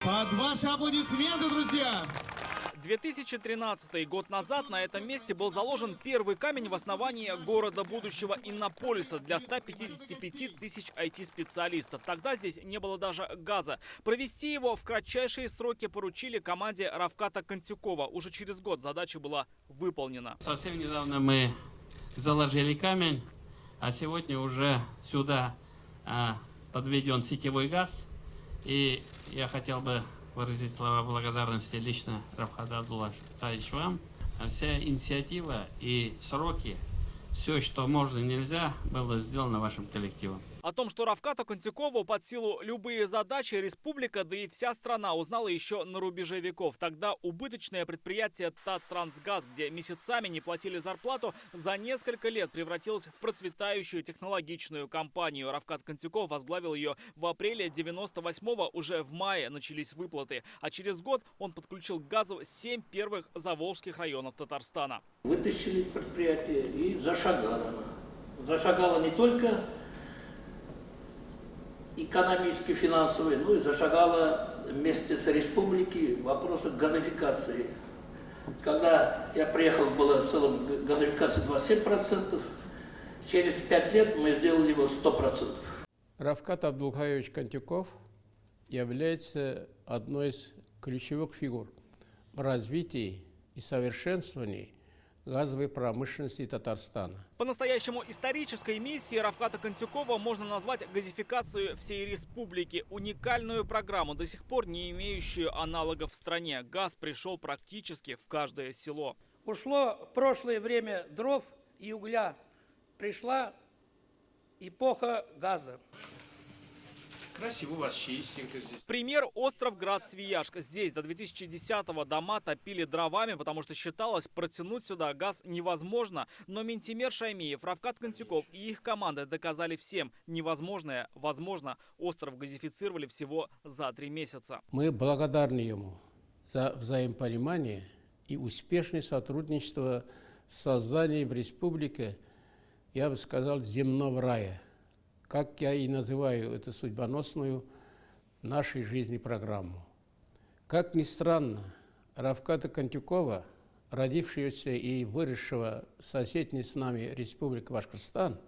Под ваши аплодисменты, друзья! 2013 год назад на этом месте был заложен первый камень в основании города будущего Иннополиса для 155 тысяч IT-специалистов. Тогда здесь не было даже газа. Провести его в кратчайшие сроки поручили команде Равката Контюкова. Уже через год задача была выполнена. Совсем недавно мы заложили камень, а сегодня уже сюда подведен сетевой газ. И я хотел бы выразить слова благодарности лично Равкат Абдулхаевич вам. Вся инициатива и сроки, все, что можно и нельзя, было сделано вашим коллективом. О том, что Равкату Контюкову под силу любые задачи республика, да и вся страна узнала еще на рубеже веков. Тогда убыточное предприятие Таттрансгаз, где месяцами не платили зарплату, за несколько лет превратилось в процветающую технологичную компанию. Равкат Контюков возглавил ее в апреле 98-го, уже в мае начались выплаты. А через год он подключил к газу 7 первых заволжских районов Татарстана. Вытащили предприятие и зашагало. Зашагало не только экономически, финансовые, ну и зашагала вместе с республикой вопросы газификации. Когда я приехал, была в целом газификация 27%, через 5 лет мы сделали его 100%. Равкат Абдулхаевич Контюков является одной из ключевых фигур в развитии и совершенствовании газовой промышленности Татарстана. По-настоящему исторической миссией Равката Контюкова можно назвать газификацию всей республики. Уникальную программу, до сих пор не имеющую аналогов в стране. Газ пришел практически в каждое село. Ушло прошлое время дров и угля. Пришла эпоха газа. Красиво у вас, чистенько здесь. Пример – остров Град-Свияжск. Здесь до 2010-го дома топили дровами, потому что считалось, протянуть сюда газ невозможно. Но Минтимер Шаймиев, Равкат Контюков и их команда доказали всем – невозможное возможно. Остров газифицировали всего за 3 месяца. Мы благодарны ему за взаимопонимание и успешное сотрудничество в создании в республике, я бы сказал, земного рая. Как я и называю эту судьбоносную в нашей жизни программу. Как ни странно, Равката Контюкова, родившегося и выросшего в соседней с нами республике Башкортостан,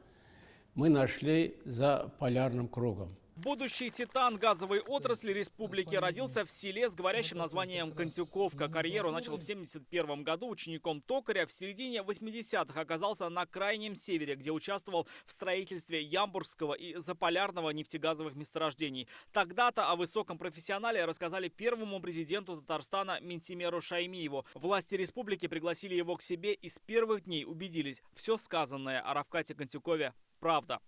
мы нашли за полярным кругом. Будущий титан газовой отрасли республики родился в селе с говорящим названием Контюковка. Карьеру начал в 1971 году учеником токаря. В середине 80-х оказался на крайнем севере, где участвовал в строительстве Ямбургского и Заполярного нефтегазовых месторождений. Тогда-то о высоком профессионале рассказали первому президенту Татарстана Минтимеру Шаймиеву. Власти республики пригласили его к себе и с первых дней убедились, все сказанное о Равкате Контюкове правда.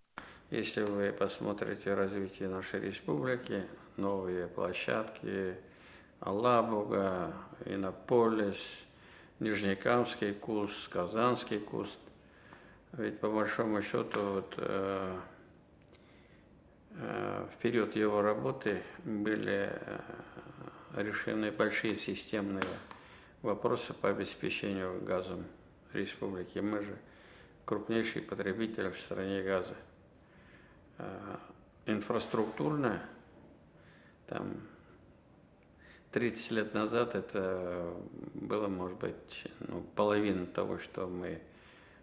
Если вы посмотрите развитие нашей республики, новые площадки, Алабуга, Иннополис, Нижнекамский куст, Казанский куст, ведь по большому счету в период его работы были решены большие системные вопросы по обеспечению газом республики. Мы же крупнейший потребитель в стране газа. Инфраструктурно, там 30 лет назад это было, может быть, половина того, что мы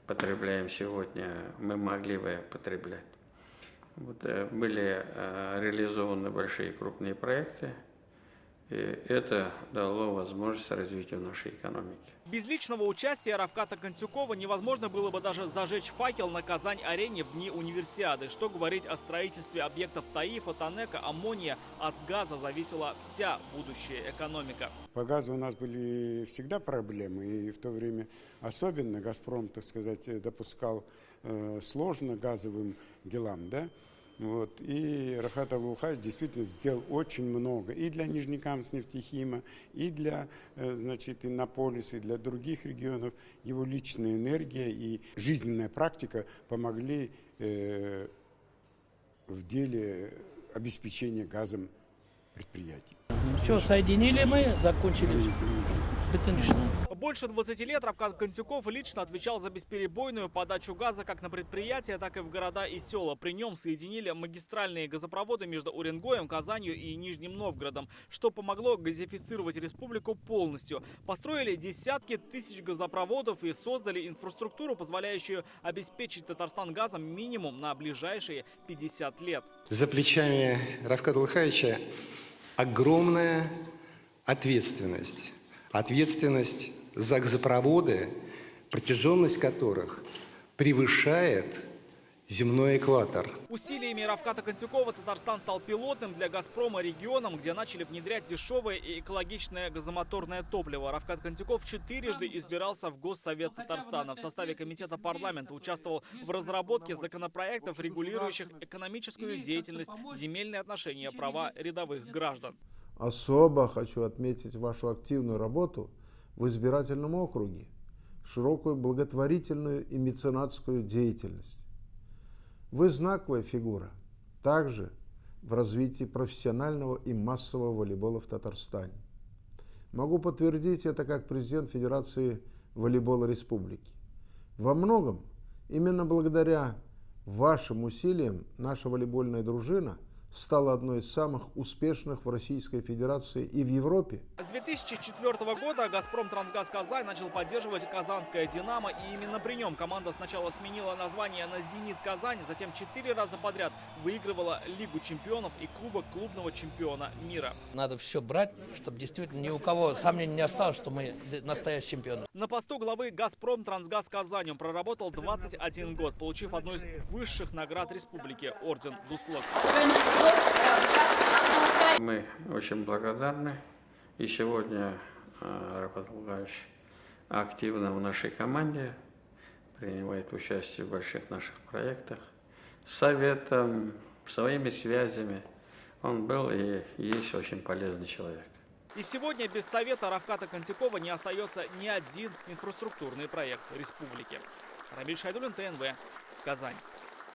потребляем сегодня, мы могли бы потреблять. Были реализованы большие крупные проекты, и это дало возможность развитию нашей экономики. Без личного участия Равката Контюкова невозможно было бы даже зажечь факел на Казань-арене в дни универсиады. Что говорить о строительстве объектов ТАИФа, ТАНЭКа, аммония. От газа зависела вся будущая экономика. По газу у нас были всегда проблемы, и в то время особенно «Газпром», так сказать, допускал сложно газовым делам, да? И Равкат Абдулхаевич действительно сделал очень много и для Нижнекамска нефтехима, и для, Иннополиса, и для других регионов. Его личная энергия и жизненная практика помогли в деле обеспечения газом предприятий. Все, соединили мы, закончили. Да, конечно. Больше 20 лет Равкат Кантюков лично отвечал за бесперебойную подачу газа как на предприятия, так и в города и села. При нем соединили магистральные газопроводы между Уренгоем, Казанью и Нижним Новгородом, что помогло газифицировать республику полностью. Построили десятки тысяч газопроводов и создали инфраструктуру, позволяющую обеспечить Татарстан газом минимум на ближайшие 50 лет. За плечами Равката Улыхаевича огромная ответственность. Ответственность за газопроводы, протяженность которых превышает земной экватор. Усилиями Равката Кантюкова Татарстан стал пилотным для «Газпрома» регионом, где начали внедрять дешевое и экологичное газомоторное топливо. Равкат Кантюков четырежды избирался в Госсовет Татарстана. В составе комитета парламента участвовал в разработке законопроектов, регулирующих экономическую деятельность, земельные отношения, права рядовых граждан. Особо хочу отметить вашу активную работу в избирательном округе, широкую благотворительную и меценатскую деятельность. Вы знаковая фигура также в развитии профессионального и массового волейбола в Татарстане. Могу подтвердить это как президент Федерации волейбола республики. Во многом именно благодаря вашим усилиям наша волейбольная дружина стала одной из самых успешных в Российской Федерации и в Европе. С 2004 года «Газпром Трансгаз Казань» начал поддерживать казанское «Динамо», и именно при нем команда сначала сменила название на «Зенит Казань», затем 4 раза подряд выигрывала Лигу чемпионов и Кубок клубного чемпиона мира. Надо все брать, чтобы действительно ни у кого сомнений не осталось, что мы настоящие чемпионы. На посту главы «Газпром Трансгаз Казань» он проработал 21 год, получив одну из высших наград республики – орден Дуслык. Мы очень благодарны. И сегодня Равкат Улыхаевич активно в нашей команде, принимает участие в больших наших проектах. Советом, своими связями он был и есть очень полезный человек. И сегодня без совета Равката Кантюкова не остается ни один инфраструктурный проект республики. Рамиль Шайдуллин, ТНВ, Казань.